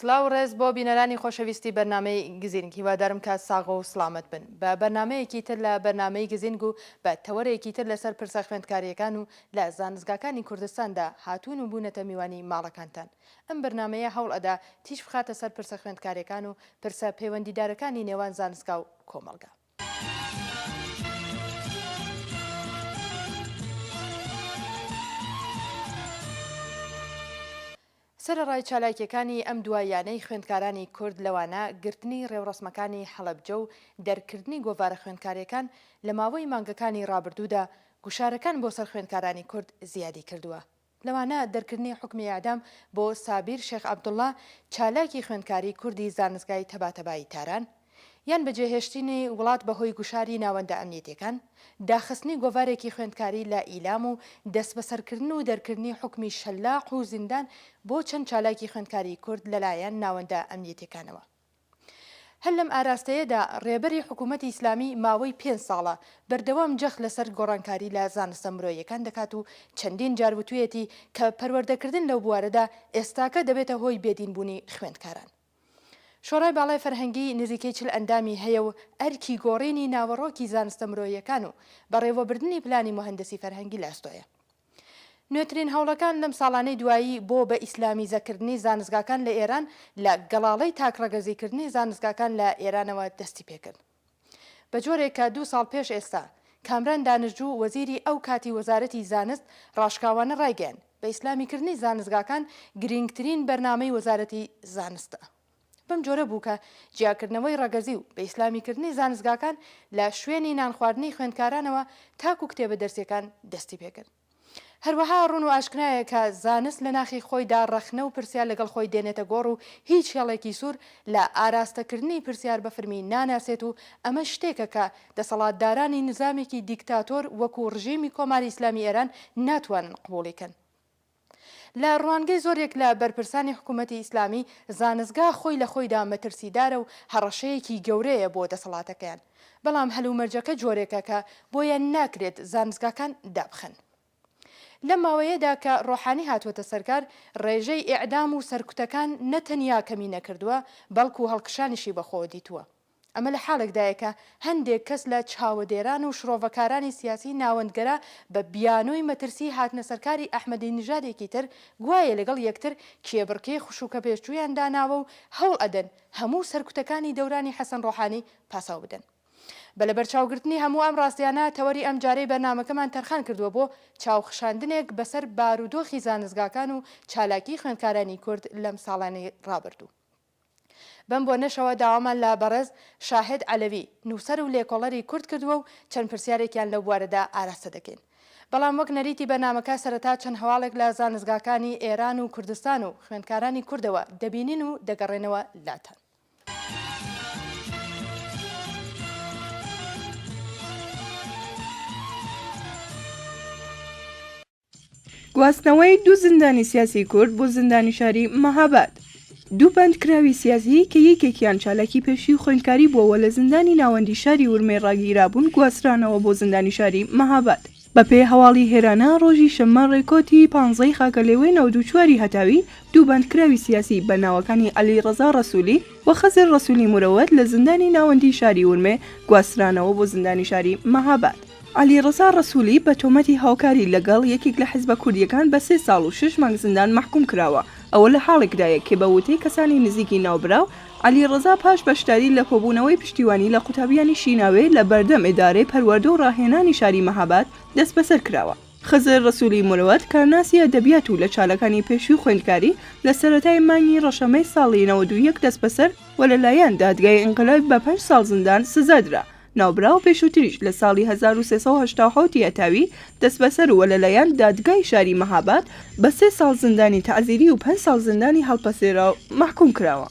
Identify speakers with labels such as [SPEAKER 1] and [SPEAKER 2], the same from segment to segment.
[SPEAKER 1] سلااو ڕێز بۆ بینەرانی خۆشەویستی بەرنامەی گزینگ هیوادارم کە ساغ و سلامت بن بە بەرنمەیەکی تر لە بەرنمەی گزینگ و بە تەوەرەیەکی تر لەسەر پرسە خوێندکاریەکان و لە زانستگاکانی کوردستاندا هاتوون و بوونەتە میوانی ماڵەکانتان. ئەم بەرنمەیە هەوڵ ئەدا تیش بخاتە سەر پرسە خوێندکاریەکان و پرسە پەیوەندیدارەکانی نێوان زانستگا و کۆمەڵگا. سەرەڕای چالاکیەکانی ئەم دوایانەی خوێندکارانی کورد لەوانە گرتنی ڕێوڕسمەکانی حەڵەبجە و دەرکردنی گۆڤارە خوێندکاریەکان لە ماوەی مانگەکانی ڕابردوودا گوشارەکان بۆ سەر خوێندکارانی کورد زیادی کردووە. لەوانە دەرکردنی حکمی ئەعدام بۆ سابیر شێخ عەبدوڵڵا چالاکی خوێندکاری کوردی زانستگای تەباتەبایی تاران، یان بەجێهێشتنی وڵات بەهۆی گوشاری ناوەندە ئەمنیەتیەکان، داخستنی گۆڤارێکی خوێندکاری لە ئیلام و دەست بەسەرکردن و دەرکردنی حکمی شەلاق و زیندان بۆ چەند چالاکی خوێندکاری کورد لەلایەن ناوەندە ئەمنیەتیەکانەوە. هەر لەم ئاراستەیەدا ڕێبەری حکوومەتی ئیسلامی ماوەی 5 ساڵە بەردەوام جەخ لەسەر گۆڕانکاری لە زانستە مرۆییەکان دەکات و چەندین جار وتوویەتی کە پەروەردەکردن لەو بوارەدا ئێستاکە دەبێتە هۆی بێدینبوونی خوێندکاران. شۆڕای باڵای فەرهەنگی نزیکەی 40 ئەندامی هەیە و ئەرکی گۆڕینی ناوەڕۆکی زانستە مرۆییەکان و بەڕێوەبردننی پلانی مهندسی فەرهەنگی لاستۆیە. نوێترین هەوڵەکان لەم ساڵانەی دوایی بۆ بە ئیسلامی زەکردنی زانستگاکان لە ئێران لە گەڵاڵەی تاکڕەگەزیکردنی زانستگاکان لە ئێرانەوە دەستی پێکرد. بە جۆرێک کە 2 ساڵ پێش ئێستا کامران دانشجوو وەزیری ئەو کاتی وەزارەتی زانست ڕاشکاوانە ڕایگەیاند بە ئیسلامیکردنی زانستگاکان گرنگترین بەرنامەی وەزارەتی زانستە. بەم جۆرە بوو کە جیاکردنەوەی ڕەگەزی و بە ئیسلامیکردنی زانستگاکان لە شوێنی نانخواردنی خوێندکارانەوە تاکو کتێبە دەرسیەکان دەستی پێکرد. هەروەها ڕوون و ئاشکنایە کە زانست لە ناخی خۆیدا ڕەخنە و پرسیار لەگەڵ خۆی دێنێتە گۆڕ و هیچ هێڵێکی سوور لە ئاراستەکردنی پرسیار بە فەرمی ناناسێت و ئەمە شتێکە کە دەسەڵاتدارانی نظامێکی دیکتاتۆر وەکو ڕژیمی کۆماری ئیسلامی ئێران ناتوانن قبوڵیکەن. لە ڕوانگەی زۆرێک لە بەرپرسانی حکوومەتی ئیسلامی زانستگا خۆی لە خۆیدا مەترسیدارە و هەڕەشەیەکی گەورەیە بۆ دەسەڵاتەکەیان، بەڵام هەلومەرجەکە جۆرێکە کە بۆیان ناکرێت زانستگاکان دابخن. لەم ماوەیەدا کە ڕۆحانی هاتووەتە سەرکار، ڕێژەی ئیعدام و سەرکوتەکان نەتەنیا کەمی نەکردووە بەڵکو و هەڵکشانیشی بەخۆوە دیتووە. ئەمە لە حاڵێکدایە کە هەندێک کەس لە چاوەدێران و شرۆڤەکارانی سیاسی ناوەندگەرە بە بیانۆی مەترسی هاتنە سەرکاری ئەحمەدی نژادێکی تر گوایە لەگەڵ یەکتر کێبڕکەی خوشوکە پێشچوویان داناوە و هەوڵ ئەدەن هەموو سەرکوتەکانی دەورانی حەسەن ڕۆحانی پاساو بدەن. بە لە بەرچاوگرتنی هەموو ئەم ڕاستیانە تەوەری ئەم جارەی بەرنامەکەمان تەرخان کردووە بۆ چاوخشاندنێک بەسەر بارودۆخی زانستگاکان و چالاکی خوێندکارانی کورد لەم ساڵانەی ڕابردوو. بەم بۆ نەشەوە داوامان لە بەڕێز شاهد عەلەوی نووسەر و لێکۆڵەری کورد کردووە و چەند پرسیارێکیان لەو بوارەدا ئاراستە دەکەین. بەڵام وەک نەریتی بەرنامەکە سەرەتا چەند هەواڵێک لە زانستگاکانی ئێران و کوردستان و خوێندکارانی کوردەوە دەبینین و دەگەڕێنەوە لاتان.
[SPEAKER 2] گواستنەوەی 2 زیندانی سیاسی کورد بۆ زیندانی شاری مەهاباد. 2 بەندکراوی سیاسی کە یەکێکیان چالاکی پێشی و خوێندکاری بووەوە لە زیندانی ناوەندی شاری ورمێ ڕاگیرابوون گواسترانەوە بۆ زیندانی شاری مەهاباد. بەپێ هەواڵی هێرانە ڕۆژی شەممە ڕێکۆتی 15 خاکەلێوەی 94 هەتاوی 2 بەندکراوی سیاسی بە ناوەکانی عەلی ڕەزا ڕەسوولی و خەزر ڕەسوولی مرەوەت لە زیندانی ناوەندی شاری ورمێ گواسترانەوە بۆ زیندانی شاری مەهاباد. عەلی ڕەزا ڕەسوولی بە تۆمەتی هاوکاری لەگەڵ یەکێک لە حیزبە کوردیەکان بە 3 ساڵ و 6 مانگ زیندان محکوم کراوە. ئەوە لە حاڵێکدایە کە بە وتەی کەسانی نزیکی ناوبراو عەلی ڕەزا پاش بەشداری لە کۆبوونەوەی پشتیوانی لە قوتابیانی شیناوێ لە بەردەم ئیدارەی پەروەردە و ڕاهێنانی شاری مەهاباد دەست بەسەر کراوە. خەزر ڕەسوولی مرەوەت کارناسی ئەدەبیات و لە چالەکانی پێشووی و خوێندکاری لە سەرەتای مانگی ڕەشەمەی ساڵی 91 دەست بەسەر و لەلایەن دادگای ئینقلاب بە 5 ساڵ زیندان سزادرا. ناوبراو پێشووتریش لە ساڵی 1387 هەتاوی دەست بەسەر و لەلایەن دادگای شاری مەهاباد بە 3 ساڵ زیندانی تەعزیری و 5 ساڵ زیندانی هەڵپەسێرا و محکوم کراوە.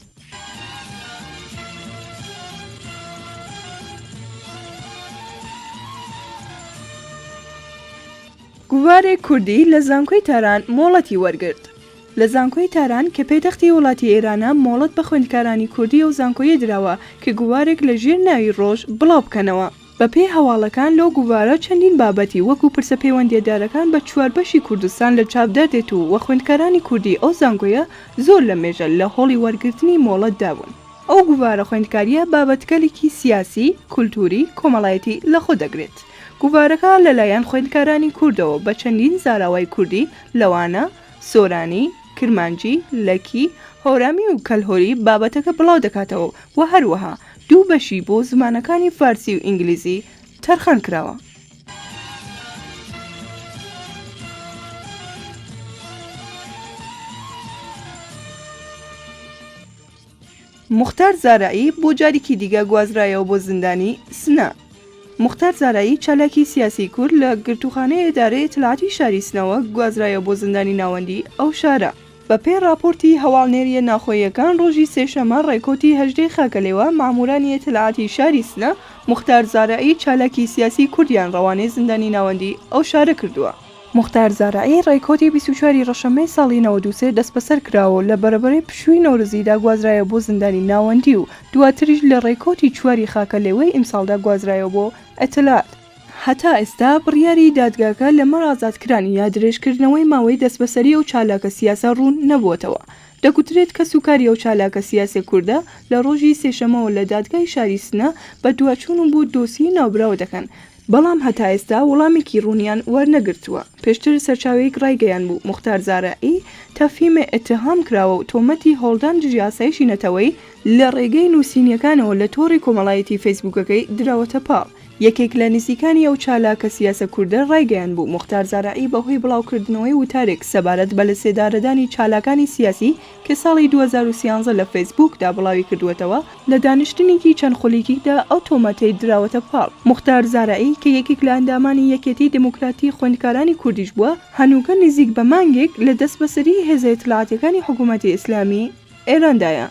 [SPEAKER 2] گوڤارێک کوردی لە زانکۆی تاران مۆڵەتی وەرگرت. لە زانکۆی تاران کە پێتەختی وڵاتی ئێرانە مۆڵەت بە خوێندکارانی کوردی و زانکۆیە دراوە کە گووارێک لە ژێر ناوی ڕۆژ بڵاو بکەنەوە. بەپێی هەواڵەکان لەو گوڤارە چەندین بابەتی وەکو پرسە پەیوەندیدارەکان بە چواربەشی کوردستان لە چاپدەردێت و خوێندکارانی کوردی ئەو زانکۆیە زۆر لە مێژە لە هۆڵی وەرگرتنی مۆڵەت دابوون. ئەو گوڤارە خوێندکاریە بابەتگەلێکی سیاسی، کولتوری، کۆمەڵایەتی لەخۆ دەگرێت. گوڤارەکە لەلایەن خوێندکارانی کوردەوە بە چەندین زاراوای کوردی لەوانە، سۆرانی، کرمانجی، لەکی، هۆرامی و کەلهۆری بابەتەکە بڵاو دەکاتەوە و هەروەها 2 بەشی بۆ زمانەکانی فارسی و ئینگلیزی تەرخان کراوە. موختار زارایی بۆ جارێکی دیگە گوازرایەوە بۆ زیندانی سنە. موختار زارایی چالاکی سیاسی کورد لە گرتوخانەی ئیدارەی ئیتلاعاتی شاری سنەوە گوازرایەوە بۆ زیندانی ناوەندی ئەو شارە. بەپێی راپۆرتی هەواڵنێریە ناخۆییەکان ڕۆژی سێشەمە ڕێکۆتی هەژدەی خاکەلێوە مامورانی ئیتلاعاتی شاری سنە موختار زارایی چالاکی سیاسی کوردیان ڕەوانەی زیندانی ناوەندی ئەو شارە کردووە. موختار زارایی ڕێکۆتی 24 ڕەشەمەی ساڵی 93 دەست بەسەر کراوە لە بەرەبەرەی پشووی نەورۆزیدا گوازرایە بۆ زیندانی ناوەندی و دواتریش لە ڕێکۆتی 4 خاکەلێوەی ئیمساڵدا گوازرایە بۆ ئەتلاعات. هەتا ئێستا بڕیاری دادگاکە لەمە ئازادکرانی یا درێژکردنەوەی ماوەی دەستبەسەری و چالاکە سیاسە ڕوون نەبووەتەوە. دەگوترێت کە سوکاری ئەو چالاکە سیاسە کووردە لە ڕۆژی سێشەمەوە لە دادگای شاری سنە بە دوواچوون بۆ دۆسی ناوبراوە دەکەن. بەڵام هەتا ئێستا وەڵامێکی ڕوونیان وەرنەگرتووە. پێشتر سەرچاوەیەک ڕایگەیان بوو موختار زارایی تەفهیمە ئەتهام کراوە و تۆمەتی هەڵدان دژی ئاسایشی نەتەوەی لە ڕێگەی نووسینیەکانەوە لە تۆڕی کۆمەڵایەتی فەیسبووکەکەی دراوەتە پاڵ. یەکێک لە نزیکانی ئەو چالاکە سیاسە کووردە ڕایگەیان بوو موختار زارایی بەهۆی بڵاوکردنەوەی وتارێک سەبارەت بە لە سێدارەدانی چالاکانی سیاسی کە ساڵی 2013 لە فەیسبووکدا بڵاوی کردووەتەوە لە دانیشتنێکی چەند خولێکیدا ئەو تۆمەتەی دراوەتە پاڵ. موختار زارایی کە یەکێک لە ئەندامانی یەکێتی دموکراتی خوێندکارانی کوردیش بووە هەنووکە نزیک بە مانگێک لە دەستبەسەری هێزە ئیتلاعاتیەکانی حکوومەتی ئیسلامی ئێراندایە.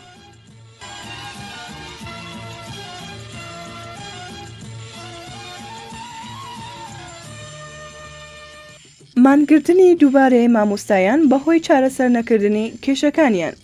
[SPEAKER 2] مانگرتنی دووبارەی مامۆستایان بەهۆی چارەسەر نەکردنی کێشەکانیان.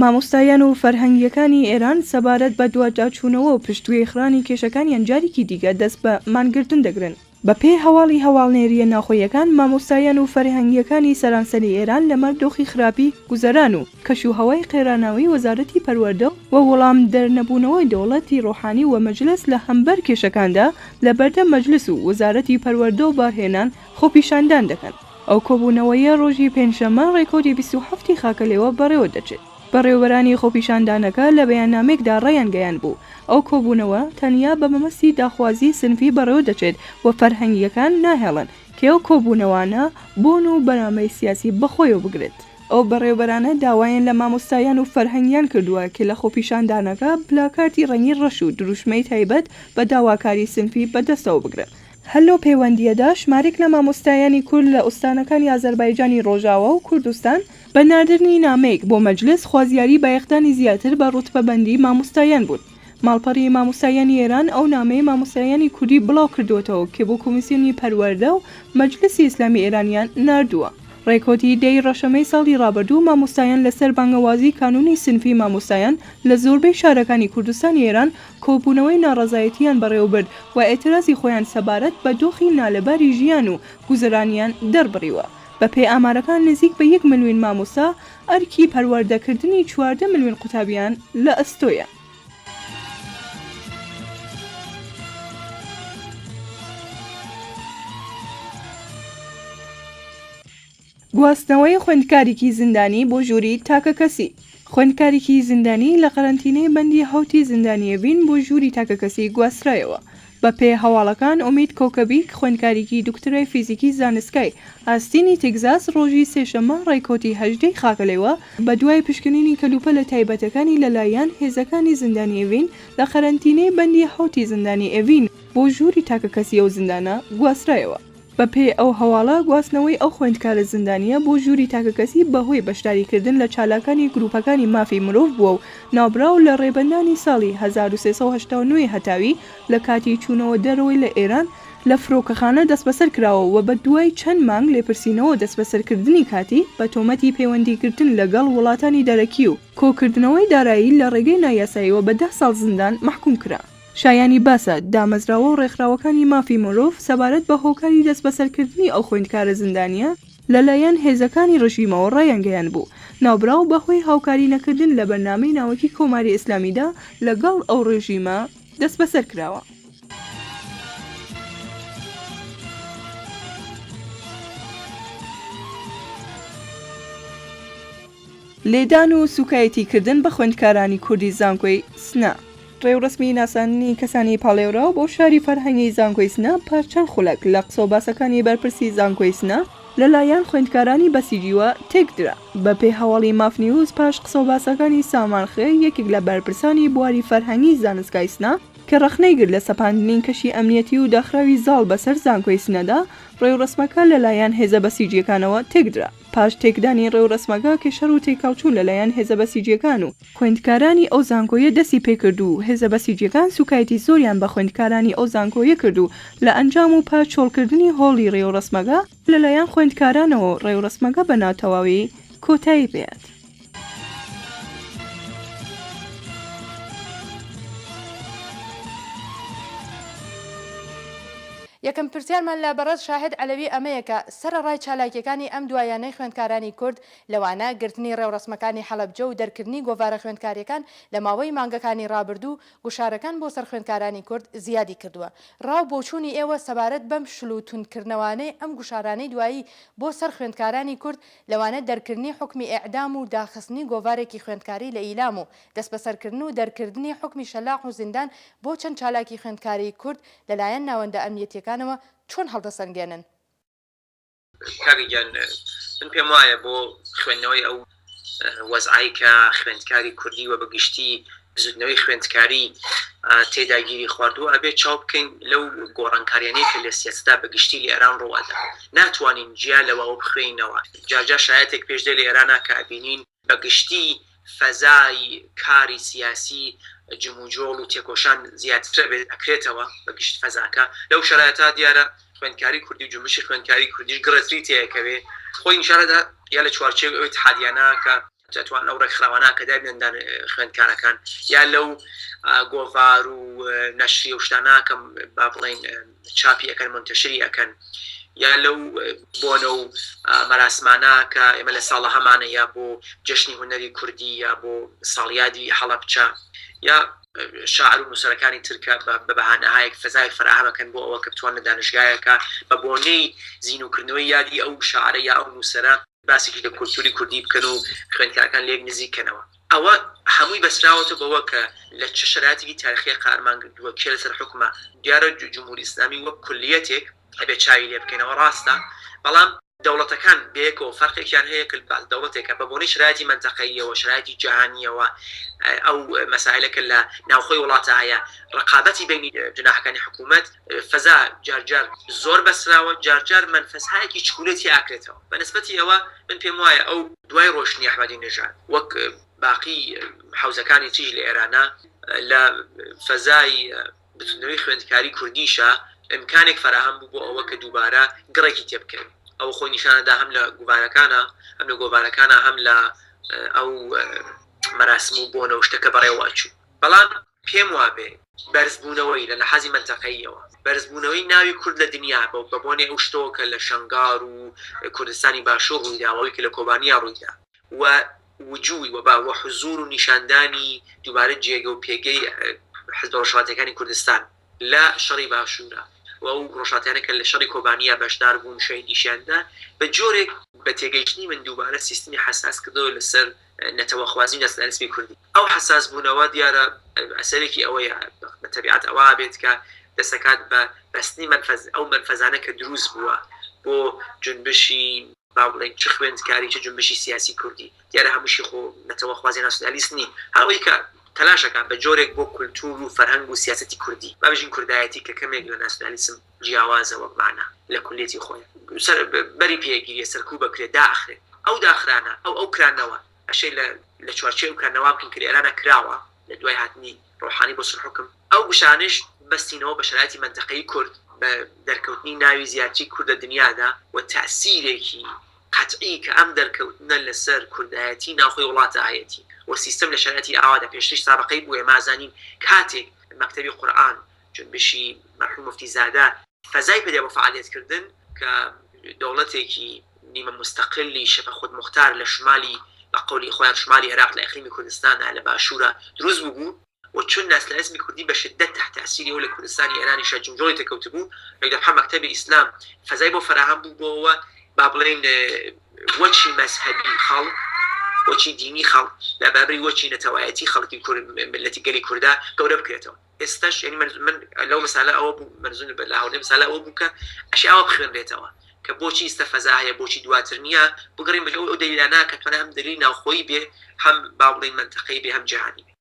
[SPEAKER 2] مامۆستایان و فەرهەنگیەکانی ئێران سەبارەت بە دوواداچوونەوە و پشتگوێخرانی کێشەکانیان جارێکی دیگە دەست بە مانگرتن دەگرن. بەپێی هەواڵی هەواڵنێریە ناخۆییەکان مامۆستایان و فەرهەنگیەکانی سەرانسەری ئێران لەمەر دۆخی خراپی گوزەران و کەشوهەوای قێراناوی وەزارەتی پەروەردە و وەڵام دەرنەبوونەوەی دەوڵەتی ڕۆحانی و مەجلس لە هەمبەر کێشەکاندا لە بەردەم مەجلس و وەزارەتی پەروەردە و بارهێنان خۆپیشاندان دەکەن. ئەو کۆبوونەوەیە ڕۆژی پێنجشەممە ڕێکۆتی 27 خاکەلێوە بەڕێوە دەچێت. بەڕێوەبەرانی خۆپیشاندانەکە لە بەیاننامێکدا ڕێیان گەیان بوو. ئەو کۆبوونەوە تەنیا بە مەمەستی داخوازی سنفی بەڕێوە دەچێت و فەرهەنگیەکان ناهێڵن کە ئەو کۆبوونەوانە بۆن و بەرنامەی سیاسی بەخۆیەوە بگرێت. ئەو بەڕێوەبەرانە داوایان لە مامۆستایان و فەرهەنگیان کردووە کە لە خۆپیشاندانەکە پلاکارتی ڕەنگی ڕەش و دروشمەی تایبەت بە داواکاری سنفی بەدەستەوە بگرن. هەلۆ پەیوەندیەدا ژمارێک لە مامۆستایانی کورد لە ئوستانەکانی ئازەربایجانی ڕۆژاوە و کوردستان بە ناردنی نامەیەک بۆ مەجلس خوازیاری بە یەخدانی زیاتر بە ڕوتبەبەندی مامۆستایان بوون. ماڵپەڕی مامۆستایانی ئێران ئەو نامەی مامۆستایانی کوردی بڵاو کردوێتەوە کە بۆ کۆمیسیۆنی پەروەردە و مەجلسی ئیسلامی ئێرانیان ناردووە. ڕێکۆتی 10 ڕەشەمەی ساڵی ڕابردوو مامۆستایان لەسەر بانگەوازی کانونی سنفی مامۆستایان لە زۆربەی شارەکانی کوردستانی ئێران کۆبوونەوەی ناڕەزایەتیان بەڕێوەبرد و ئێترازی خۆیان سەبارەت بە دۆخی نالەباری ژیان و گوزەرانیان دەربڕیوە. بەپێی ئامارەکان نزیک بە 1 ملیۆن مامۆستا ئەرکی پەروەردەکردنی 14 ملیۆن قوتابیان لە ئەستۆیە. گواستنەوەی خوێندکارێکی زیندانی بۆ ژووری تاکە کەسی. خوێندکارێکی زیندانی لە قەرەنتینەی بەندی هەوتی زیندانیەبین بۆ ژووری تاکە کەسی گواسترایەوە. بەپێی هەواڵەکان ئومید کۆکەبی خوێندکارێکی دکتۆرای فیزیکی زانستکای ئاستینی تێگزاس ڕۆژی سێشەممە ڕێکۆتی هەژدەی خاکەلێوە بە دوای پشکنینی کەلوپە لە تایبەتەکانی لەلایەن هێزەکانی زیندانی ئێڤین لە قەرەنتینەی بەندی هەوتی زیندانی ئێڤین بۆ ژووری تاکە کەسی ئەو زیندانە گواسترایەوە. بەپێی ئەو هەواڵە گواستنەوەی ئەو خوێندکارە زیندانیە بۆ ژووری تاکەکەسی بەهۆی بەشداریکردن لە چالاکانی گروپەکانی مافی مرۆڤ بووە و ناوبراو لە ڕێبەندانی ساڵی 1389 هەتاوی لە کاتی چوونەوە دەرەوەی لە ئێران لە فرۆکەخانە دەست بەسەر کراوە و بە دوای چەند مانگ لێپرسینەوە دەست بەسەرکردنی کاتی بە تۆمەتی پەیوەندیکردن لەگەڵ وڵاتانی دەرەکی و کۆکردنەوەی دارایی لە ڕێگەی نایاساییەوە بە 10 ساڵ زیندان محکوم کرا. شایانی باسە دامەزراوە و ڕێکخراوەکانی مافی مرۆڤ سەبارەت بە هۆکاری دەست بەسەرکردنی ئەو خوێندکارە زیندانیە لەلایەن هێزەکانی ڕژیمەوە ڕایەنگەیان بوو ناوبراو بەهۆی هاوکاری نەکردن لە بەرنامەی ناوەکی کۆماری ئیسلامیدا لەگەڵ ئەو ڕژیمە دەست بەسەر کراوە. لێدان و سوکایەتیکردن بە خوێندکارانی کوردی زانکۆی سنا. ڕێوڕسمی ناسانی کەسانی پاڵێوراو بۆ شاری فەرهەنگی زانکۆی سنا پارچەند خولەک لە قسەوباسەکانی بەرپرسی زانکۆی سنا لەلایەن خوێندکارانی بەسیجیوە تێکدرا بە پێی هەواڵی مافنیوز پاش قسەوباسەکانی سامانخێ یەکێک لە بەرپرسانی بواری فەرهەنگی زانستگای سنا کە ڕەخنەی گرت لە سەپاندنین کەشی ئەمنیەتی و داخراوی زاڵ بەسەر زانکۆی سنەدا ڕێوڕسمەکە لەلایەن هێزە بەسیجیەکانەوە تێکدرا. پاش تێکدانی ڕێوڕسمەکە کێشەر و تێکاوچوون لەلایەن هێزە بەسیجیەکان و خوێندکارانی ئەو زانکۆیە دەستی پێکرد و هێزە بەسیجیەکان سوکایەتی زۆریان بە خوێندکارانی ئەو زانکۆیە کرد و لە ئەنجام و پاش چۆڵکردنی هۆڵی ڕێوڕسمەکە لەلایەن خوێندکارانەوە ڕێوڕسمەکە بە ناتەواوی کۆتایی پێات.
[SPEAKER 1] یەکەم پرسیارمان لە بەڕێز شاهد عەلەوی ئەمەیە کە سەرەڕای چالاکیەکانی ئەم دوایانەی خوێندکارانی کورد لەوانە گرتنی ڕێوڕسمەکانی حەڵەبجە و دەرکردنی گۆڤارە خوێندکاریەکان لە ماوەی مانگەکانی ڕابردوو گوشارەکان بۆ سەر خوێندکارانی کورد زیادی کردووە. ڕاو بۆچوونی ئێوە سەبارەت بەم شلوتونکردنەوەی ئەم گوشارانەی دوایی بۆ سەر خوێندکارانی کورد لەوانە دەرکردنی حکمی ئیعدام و داخستنی گۆڤارێکی خوێندکاری لە ئیلام و دەست بەسەرکردن و دەرکردنی حکمی شەلاق و زیندان بۆ چەند چالاکی خوێندکاری کورد لەلایەن ناوەندە ئەمنیەتیەکان چۆن هەڵدەسەنگێنن؟
[SPEAKER 3] کاگەیان من پێم وایە بۆ خوێندنەوەی ئەو وەزعایی کە خوێندکاری کوردی و بەگشتی زودنەوەی خوێندکاری تێداگیری خواردووە ئەبێت چاو بکەین لەو گۆڕانکاریانەی کە لە سیاسەتدا بەگشتی لە ئێران ڕۆوەدا ناتوانین جیا لەوە بخوێنەوە. جاجا شایەتێک پێشدە لە ئێرانە کە بینین بەگشتی فەزای کاری سیاسی جموجۆڵ و تێکۆشان زیاتر ئەکرێتەوە بەگشت فەزاکە لەو شرایطە دیارە خوێندکاری کوردی و جنبشی خوێندکاری کوردیش گڕەتری تێیەکەوێ خۆی نیشانەدا یا لە چوارچێ ئەوەی اتحادیانە کە دەتوان ئەو ڕێکخراوانە کە دابێندان خوێندکارەکان یا لەو گۆڤار و نەشری و شتانە کە با بڵێن چاپی ئەەکەن منتەشری ئەەکەن یا لەو بۆنە و مەراسمانە کە ئێمە لە ساڵە هەمانە یا بۆ جەشنی هونەری کوردی یا بۆ ساڵیادی حەڵەبچە یا شاعر و نووسەرەکانی ترکە بە بەهانەهایەک فەزای فراهەمەکەن بۆ ئەوە کە بتوانە دانشگایەکە بە بۆنەی زیینوکردنەوەی یادی ئەو شاعرە یا ئەو نووسەرە باسێکی لە کولتوری کوردی بکەن و خوێندکارەکان لێک نزیکەنەوە. ئەوە هەمووی بەسراوەتە بەوە کە لە چه شرایطێکی تاریخی قارمان کردووە کێ لەسەر حکومە دیارە جمهوری ئیسلامی وەک کولیەتێک ئەبێ چاوی لێ بکەنەوە ڕاستە بەڵام دەوڵەتەکان بەیەکەوە فەرقێکیان هەیە کە دەوڵەتێکە بە بۆنەی شرایطی منتەقەییەوە شرایطی جیهانیەوە ئەو مەسائلەکە لە ناوخۆی وڵاتە هەیە ڕقابەتی بینی جناحەکانی حکوومەت فەزا جارجار زۆر بەسراوە جارجار منفەسهایەکی چکولەتی ئاکرێتەوە بەنسبەتی ئەوە من پێم وایە ئەو دوای ڕۆشنی ئەحمەدی نژاد وەک باقی حوزەکانی تیژ لە ئێرانە لە فەزای بتونەوەی خوێندکاری کوردیشە ئیمکانێک فراهەم بوو بۆ ئەوە کە دووبارە گڕێکی تێبکەن ئەو خۆی نیشانەدا هەم لە گوڤارەکانە هەم لە گۆڤارەکانە هەم لە ئەو مەراسم و بۆنە و شتەکە بەڕێوەچوو. بەڵام پێم وابێ بەرزبوونەوەی لە لەحازی منتەقەییەوە بەرزبوونەوەی ناوی کورد لە دنیا بە بۆنێ ئەو شتەوە کە لە شەنگار و کوردستانی باشوور ڕوویداوەوەی کە لە کۆبانیا ڕوویدا و وجووی وە حزور و نیشاندانی دووبارە جێگە و پێگەی حزب ڕۆژهەڵاتیەکانی کوردستان لە شەڕی باشوورە و ئەو ڕۆژهەڵاتیانە کە لە شەڕی کۆبانیا بەشدار بوون شەیدیشیاندا بە جۆرێک بە تێگەیشتنی من دووبارە سیستمی حساس کردەوە لەسەر نەتەوەخوازی نەسمی کوردی. ئەو حساس بوونەوە دیارە ئەسەرێکی ئەوەیە بە تەبیعەت ئەوە بێت کە دەسەکات بە بەستنی ئەو منفەزانە کە دروست بووە بۆ جنبشی با بڵێن چ خوێندکاری چه جنبشی سیاسی کوردی دیارە هەمووشی خۆ نەتەوەخوازی ناسیۆنالیست نی هەڵەوەی کە تەلاشەکان بە جۆرێک بۆ کولتور و فەرهەنگ و سیاسەتی کوردی بابژین کوردایەتی کە کەمێک لە ناسیۆنالیسم جیاوازەوە بمانە لە کولیەتی خۆی بەری پێگیریە سەرکوب بکرێت داخرێت ئەو داخرانە ئەو کرانەوە ئەشەی لە چوارچێ و کرانەوە بکەین کە ئێرانە کراوە لە دوای هاتنی ڕۆحانی بۆ سەر حکم ئەو گشانش بەستینەوە بە شرایطی منتەقەیی کورد بە دەرکەوتنی ناوی زیاتری کوردە دنیادا و تەسیرێکی قەتعی کە ئەم دەرکەوتنە لەسەر کوردایەتی ناوخۆی وڵاتە هەیەتی و سیستم لە شرایطی ئاوادا پێشتر سابقەی بووە مازانین کاتێک مەکتەبی قورئان جنبشی مەرحوم مفتی زادە فەزای پێدێ بۆ فعالیتکردن کە دەوڵەتێکی نیمە مستەقلی شبه خود مختار لە شمالی بە قەولی خۆیان شمالی عێراق لە ئیقلیمی کوردستانە لە باشوورە دروست بوو و چون ناس لە ئەسمی کوردی بە شدت تحت تاثیری و لە کوردستانی ئێرانیشە جنجۆڵی تێکەوت بوو لەدەبحە مەکتەبی ئیسلام فەزای بۆ فراهەم بوو بۆەوە با بڵێن وەچی مەزهەبی خەڵک وەچی دینی خەڵک لە بابری وەچی نەتەوایەتی خەڵکی ملەتی گەلی کووردا گەورە بکرێتەوە ئێستاش یعنی من لەو مەسالە ئەوە بوو مەرزون بە لە هاوڵێ مەسالە ئەوە بوو کە ئەشی ئەوە بخوێنرێتەوە کە بۆچی ئیستەفەزا هەیە بۆچی دواتر نییە بگەڕین بە ئەو دەلیلانە کە توانە هەم دلیل ناوخۆیی بێ هەم با بڵێن منتەقەی بێ هەم جیهانی بێ.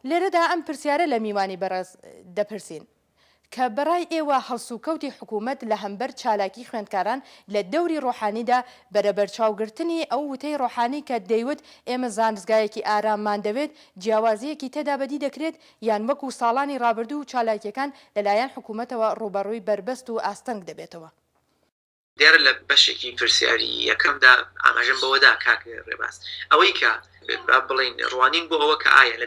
[SPEAKER 1] لێرەدا ئەم پرسیارە لە میوانی بەڕێز دەپرسین کە بەڕای ئێوە هەڵسوکەوتی حکوومەت لە هەمبەر چالاکی خوێندکاران لە دەوری ڕۆحانیدا بەرەبەر چاوگرتنی ئەو وتەی ڕۆحانی کە دەیوت ئێمە زانستگایەکی ئاراممان دەوێت جیاوازیەکی تێدا بەدی دەکرێت یان وەکو ساڵانی ڕابردوو و چالاکیەکان لەلایەن حکوومەتەوە ڕوبەڕووی بربەست و ئاستەنگ دەبێتەوە.
[SPEAKER 3] دیارە لە بەشێکی پرسیاری یەکەمدا ئاماژەم بەوەدا کاک ڕێباز ئەوەی کە بڵین ڕوانین بۆ ئەوە کە ئایا لە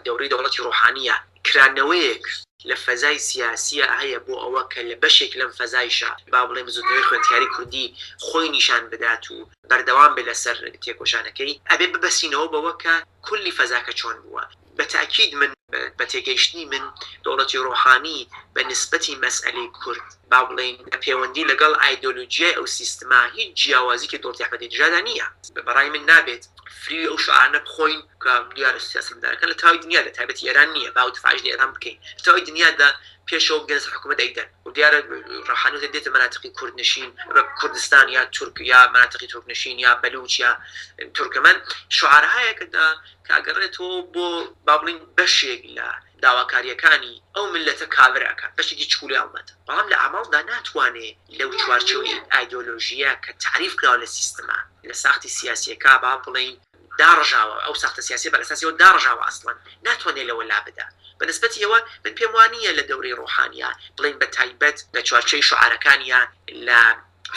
[SPEAKER 3] دەورەی دەوڵەتی ڕۆحانیە کرانەوەیەک لە فەزای سیاسیە هەیە بۆ ئەوە کە لە بەشێک لەم فەزایشە با بڵێم زودنەوەی خوێندکاری کوردی خۆی نیشان بدات و بەردەوام بێ لەسەر تێکۆشانەکەی ئەبێ ببەسینەوە بەوە کە کولی فەزاکە چۆن بووە. بەتاکید من بە تێگەیشتنی من دەوڵەتی ڕۆحانی بە نسبەتی مەسئلەی کورد با بڵێن پەیوەندی لەگەڵ ئایدۆلۆژیای ئەو سیستما هیچ جیاوازی کە دەوڵەتی ئەحمەدی‌نژادا نییە. بەڕای من نابێت فری ئەو شعارانە بخۆین کە دیارە سیاسەتمدارەکان لە تاوی دنیا لە تایبەتی ئێران نییە با دفاعش لە ئێران بکەین لە تاوی دنیادا پێشەوە بگەنە سەر حکوومەت ئەیدەن و دیارە ڕۆحانی دێتە مەناتقی کوردنشین کوردستان یا تورک یا مەناتقی تورکنشین یا بەلوچ یا تورکمەن شعارهایە کە ئەگەڕێتەوە بۆ با بڵین بەشێک لە داواکاریەکانی ئەو ملەتە کاورەکە بەشێکی چکولی ئەڵمەتە بەڵام لە ئەمەڵدا ناتوانێت لەو چوارچێوەی ئایدۆلۆژیە کە تعریف کراوە لە سیستەما لە ساختی سیاسیەکە با بڵین داڕژاوە ئەو ساختە سیاسی بەرەساسیەوە داڕژاوە ئەسڵەن ناتوانێت لەوە لا بدا بەنسبەتیەوە من پێم وانییە لە دەورەی ڕۆحانیە بڵین بە تایبەت لە چوارچەی شعارەکانیان لە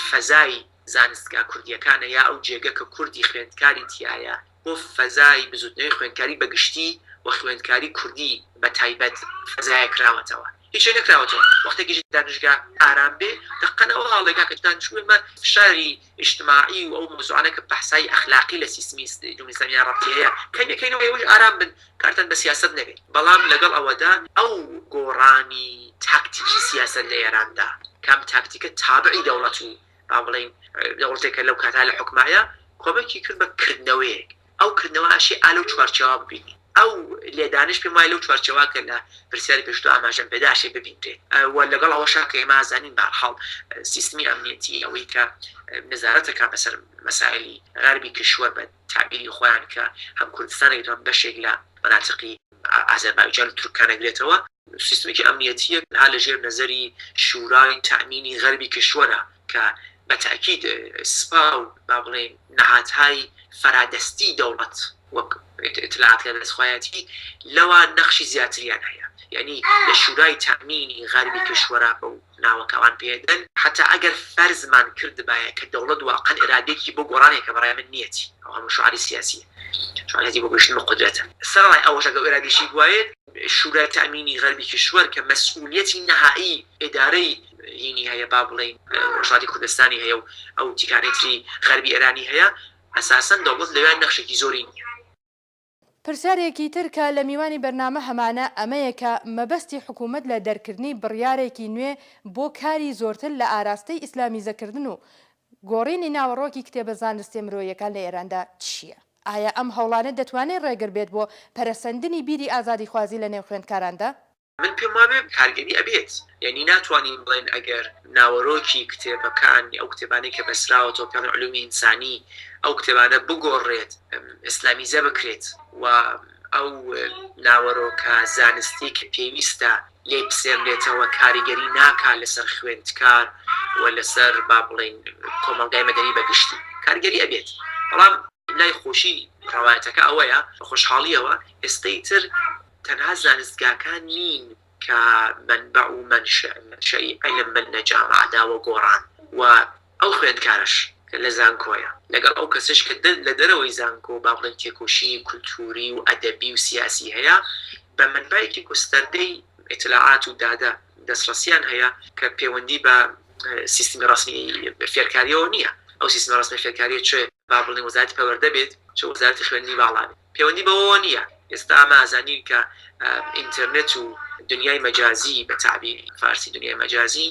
[SPEAKER 3] فەزای زانستگا کوردیەکانە یا ئەو جێگە کە کوردی خوێندکاری تایە بۆ فەزای بزوتنەوەی خوێندکاری بەگشتی و خوێندکاری کوردی بە تایبەت فەزایە کراوەتەوە هیچ نەکراوەتەوە وەختێکی دانشگا ئارام بێ دقەنەوە هەڵێکا کە دانیشتوومە فشاری اجتماعی و ئەو موزوعانە کە بەحسای ئەخلاقی لە سیستمی جمهوری ئیسلامی ڕەبتی هەیە کەمێکینەوە ئێوەش ئارام بن کارتان بە سیاست نەبێت بەڵام لەگەڵ ئەوەدا ئەو گۆڕانی تاکتیکی سیاست لە ئێراندا کام تاکتیکە تابعی دەوڵەت و با بڵین دەوڵەتێکە لەو کاتا لە حکومایە کۆمەکی کرد بە کردنەوەیەک ئەو کردنەوە ئاشی ئالە و چوارچەوە ببینی ئەو لێدانش پێم وایە لەو چوارچەوەکە لە پرسیاری پێشتووە ئاماژەم پێداشێ ببینرێت و لەگەڵ ئەوەشا کە ئێمە ئازانین بەرحاڵ سیستمی ئەمنیەتی ئەوەی کە نەزارەتەکە بەسەر مەسائلی غەربی کشوەر بە تعبیری خۆیان کە هەم کوردستانێک بەشێک لە مەناتقی ئازەربایجان و تورکان ئەگرێتەوە سیستمێکی ئەمنیەتیە ها لەژێر نەزەری شورای تەمینی غەربی کشوەرە کە بەتاکید سپا و با بڵێن نەهاتهای فەرادەستی دەوڵەت وەک اطلاعات لە دەستخوایەتی لەوە نەخشی زیاتریان هەیە یعنی لە شورای تەمینی غەربی کشوەرە بە ناوەکەوان پێدەن حتا ئەگەر فەرزمان کردبایە کە دەوڵەت واقعەن ئێرادێکی بۆ گۆڕانێکە بەڕای من نیەتی ئەو هەموو شعاری سیاسی شعارەتی بۆ گەشتن بە قودرەتە سەرڵای ئەوەش ئەگەر ئێرادێکی بوایێت شورای تەمینی غەربی کشوەر کە مەسئولیەتی نەهایی ئیدارەی هینی هەیە با بڵێن ڕۆژهەڵاتی کوردستانی هەیە و ئەو تیکانێتی غەربی ئێرانی هەیە ئەساسەن دەوڵەت لەوێن نەخشێکی زۆری نییە.
[SPEAKER 1] پرسیارێکی تر کە لە میوانی بەرنامە هەمانە ئەمەیە کە مەبەستی حکوومەت لە دەرکردنی بڕیارێکی نوێ بۆ کاری زۆرتر لە ئاراستەی ئیسلامیزەکردن و گۆڕینی ناوەڕۆکی کتێبە زانستی مرۆیەکان لە ئێراندا چییە؟ ئایا ئەم هەوڵانە دەتوانێت ڕێگر بێت بۆ پەرەسەندنی بیری ئازادی خوازی لە نێو خوێندکاراندا؟
[SPEAKER 3] من پێم وابێ کارگەری ئەبێت یعنی ناتوانین بڵێن ئەگەر ناوەڕۆکی کتێبەکان ئەو کتێبانەی کە بەسراوەتەوە پێڵ علومی ئینسانی ئەو کتێبانە بگۆڕێت ئیسلامیزە بکرێت و ئەو ناوەڕۆکە زانستی کە پێویستە لێ بسێنرێتەوە کاریگەری ناکا لەسەر خوێندکار و لەسەر با بڵێن کۆمەڵگای مەدەنی بەگشتی کارگەری ئەبێت بەڵام لای خۆشی ڕەوایەتەکە ئەوەیە بە خۆشحاڵیەوە ئێستەی تر تەنها زانستگاکان نین کە منبع و منشەی عیلم من لە جامعەداوە گۆڕان و ئەو خوێندکارش کە لە زانکۆیە لەگەڵ ئەو کەسش کە لە دەرەوەی زانکۆ با بڵێن تێکۆشی کولتوری و ئەدەبی و سیاسی هەیە بە منبعێکی گستەردەی ئیطلاعات و دادا دەستڕەسیان هەیە کە پەیوەندی بە سیستمی ڕسمی فێرکاریەوە نییە. ئەو سیستمی ڕسمی فێرکاریە چێ با بڵێن وەزارەتی پەروەردە بێت چ وەزارەتی خوێندنی باڵا بێت، پەیوەندی بەوە نییە. ئێستا ئەمە ئازانین کە ئینتەرنێت و دنیای مەجازی بە تعبیری فارسی دنیای مەجازی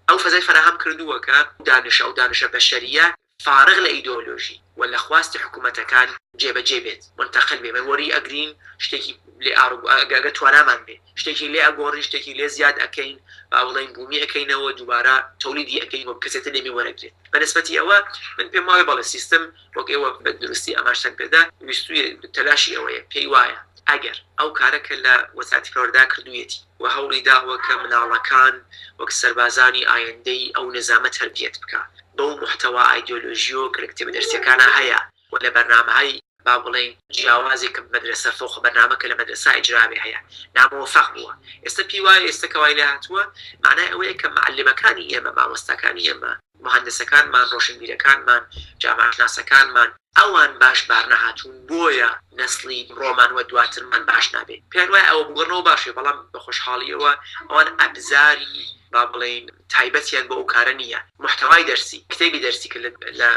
[SPEAKER 3] ئەو فەزای فراهەم کردووە کە دانشە بەشەریە فارغ لە ئیدۆلۆژی و لە خواستی حکوومەتەکان جێبەجێ بێت، منتەقل بێ، وەری ئەگرین شتێکی لێ ئاگە توانامان بێ، شتێکی لێ ئەگۆڕین، شتێکی لێ زیاد ئەەکەین، با بڵێن بوومی ئەەکەینەوە دووبارە تەولیدی ئەەکەین وە کەسێتە لێمی وەرەگرێت. بەنسبەتی ئەوە من پێم وایە بەڵێ سیستم وەک ئێوە بە درستی ئاماژتان پێدا ویستویە تەلاشی ئەوەیە، پێی وایە ئەگەر ئەو کارەکە لە وەزارەتی پەروەردە کردوویەتی و هەوڵی داوە کە مناڵەکان وەک سەربازانی ئایندەی ئەو نظامە تەربیەت بکات بەو محتەوا ئایدۆلۆژیۆ کە لە کتێبە دەرسیەکانە هەیە و لە بەرنامەهای با بڵێن جیاوازێک کە مەدرسە فۆخ بەرنامەکە لە مەدرسە ئیجرابێ هەیە نامۆفەق بووە. ئێستا پێی وایە ئێستا کەوای لێ هاتووە معنای ئەوەیە کە معلمەکانی ئێمە، مامۆستاکانی ئێمە، مهندسەکانمان، ڕۆشنبیرەکانمان، جامعەشناسەکانمان ئەوان باش بار نەهاتوون بۆیە نەسلی ڕۆمان وە دواترمان باش نابێت. پێیان وایە ئەوە بگەڕنەوە باشێ، بەڵام بە خۆشحاڵیەوە ئەوان ئەبزاری با بڵێن تایبەتیان بۆ ئەو کارە نییە. محتەوای دەرسی کتێبی دەرسی کە لە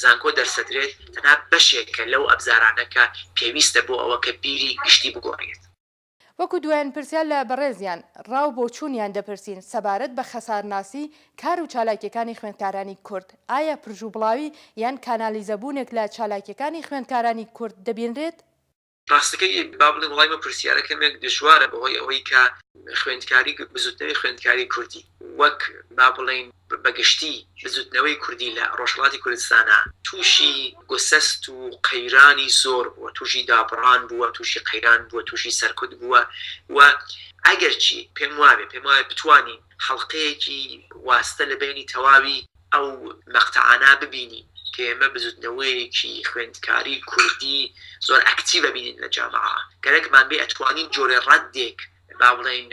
[SPEAKER 3] زانکۆ دەرسەدرێت تەنها بەشێکە لەو ئەبزارانەکە پێویستە بۆ ئەوە کە بیری گشتی بگۆڕێت.
[SPEAKER 1] وەکو دوایان پرسیان لە بەڕێزیان ڕاو بۆ چوونیان دەپرسین سەبارەت بە خەسارناسی کار و چالاکیەکانی خوێندکارانی کورد، ئایا پرژوبڵاوی یان کانالیزەبوونێک لە چالاکیەکانی خوێندکارانی کورد دەبینرێت؟
[SPEAKER 3] ڕاستەکەی با بڵێن وڵای مە پرسیارەکەمێک دژوارە بەهۆی ئەوەی کە خوێندکاری بزوتنەوەی خوێندکاری کوردی وەک با بڵێن بەگشتی بزوتنەوەی کوردی لە ڕۆژهەڵاتی کوردستانە تووشی گۆسەست و قەیرانی زۆر بووە، تووشی دابڕان بووە، تووشی قەیران بووە، تووشی سەرکوت بووە و ئەگەرچی پێم وایە بتوانین حەڵقەیەکی واستە لە بینی تەواوی ئەو مەقتەعانە ببینی کە ئێمە بزوتنەوەیەکی خوێندکاری کوردی زۆر ئەکتیڤ ببینین لە جامعە، گەرەکمان بێ ئەتوانین جۆرە ڕەدێک با بڵێن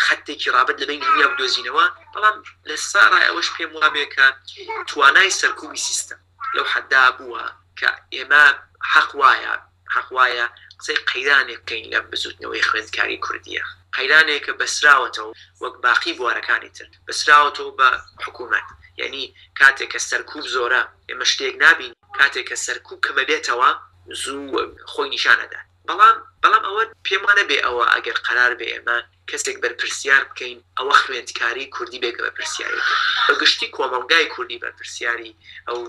[SPEAKER 3] خەتێکی ڕابرد لە بین هەموویان بدۆزینەوە، بەڵام لە ساڕای ئەوەش پێم وابێ کە توانای سەرکوبی سیستم لەو حەددا بووە کە ئێمە حەق وایە قسەی قەیرانێک بکەین لە بزوتنەوەی خوێندکاری کوردیە، قەیرانێکە بەسراوەتەوە وەک باقی بوارەکانی تر بەسراوەتەوە بە حکوومەت، یعنی کاتێک کە سەرکوب زۆرە ئێمە شتێک نابین، کاتێک کە سەرکوب کەمە بێتەوە زوو خۆی نیشانەدا. بەڵام ئەوە پێم وانە بێ ئەوە ئەگەر قەرار بێ ئێمە کەسێک بەرپرسیار بکەین ئەوە خوێندکاری کوردی بێگە بەرپرسیاری بەگشتی کۆمەڵگای کوردی بەرپرسیاری ئەو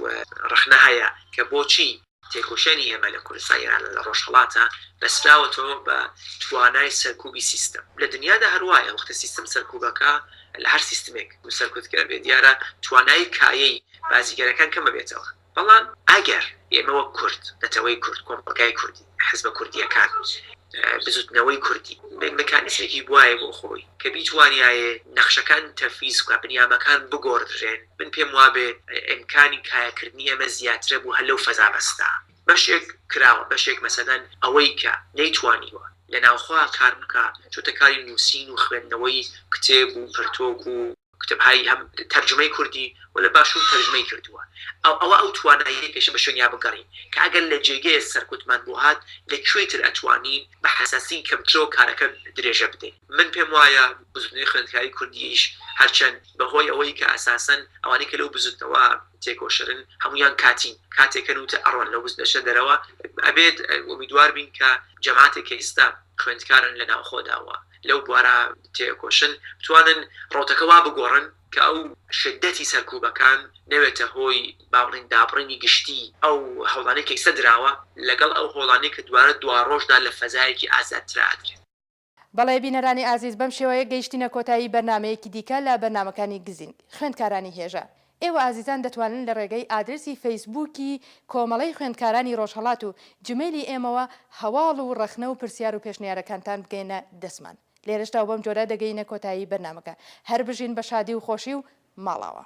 [SPEAKER 3] ڕەخنە هەیە کە بۆچی تێکۆشەنی ئێمە لە کوردستان یان لە ڕۆژهەڵاتە بەسراوەتەوە بە توانای سەرکوبی سیستم. لە دنیادا هەروایە وەختە سیستم سەرکوبەکە لە هەر سیستمێک سەرکوتکرا بێ دیارە توانایی کایەی بازیگەرەکان کەمە بێتەوە، بەڵام ئەگەر ئێمە وەک کورد نەتەوەی کورد کۆمەڵگای کوردی حزبە کوردیەکان بزوتنەوەی کوردی مکانیزمێکی بوایە بۆ خۆی کە بیتوانایە نەخشەکان تەفیز و بنیامەکان بگۆڕدرێن، من پێم وابێ ئیمکانی کایەکردنی ئەمە زیاترە بوو هەر لەو فەزا بەستا بەشێک کراوە، بەشێک مەسەلەن ئەوەی کە نەیتوانیوە لە ناوخوا کار بکە چۆتە کاری نووسین و خوێندنەوەی کتێب و پرتۆک و کتێبهای هەم تەرجمەی کوردی و لە باشوور تەرجمەی کردووە. ئەو توانایی پێشە بە شوێنیا بگەڕین کە ئەگەر لە جێگەیە سەرکوتمان بۆ هات لەکوێتر ئەتوانین بە حەساسی کەمترۆ کارەکە درێژە بدەین. من پێم وایە بزوتنەوەی خوێندکاری کوردیش هەرچەند بەهۆی ئەوەی کە ئەساسەن ئەوانەی کە لەو بزوتنەوە تێکۆشرن هەمویان کاتێکەن وتە ئەڕۆن لەو بزنەشە دەرەوە ئەبێت ئومیدوار بین کە جەماعەتێکی ئێستا خوێندکارن لە ناوخۆداوە لەو بوارە تێکۆشن بتوانن ڕۆتەکەوا بگۆڕن کە ئەو شدەتی سەرکوبەکان نەوێتە هۆی باڵین دابڕینی گشتی ئەو هەوڵانێکی سەدراوە لەگەڵ ئەو هۆڵانەی کە دوارە دوا ڕۆژدا لە فەزایەکی ئازادترا ئەدرێت.
[SPEAKER 1] بەڵێ بینەرانی ئازیز بەم شێوەیە گەیشتینە کۆتایی بەرنمەیەکی دیکە لە بەرنمەکانی گزین خوێندکارانی هێژە. ئێوە ئازیزان دەتوانن لە ڕێگەی ئادرسی فەیسبووکی کۆمەڵەی خوێندکارانی ڕۆژهەڵات و جمێلی ئێمەوە هەواڵ و ڕەخنە و پرسیار و پێشنیارەکانتان بگەینە دەسمان. لێرەشتا بەم جۆرە دەگەینە کۆتایی بەرنمەکە. هەر بژین بە شادی و خۆشی و ماڵاوە.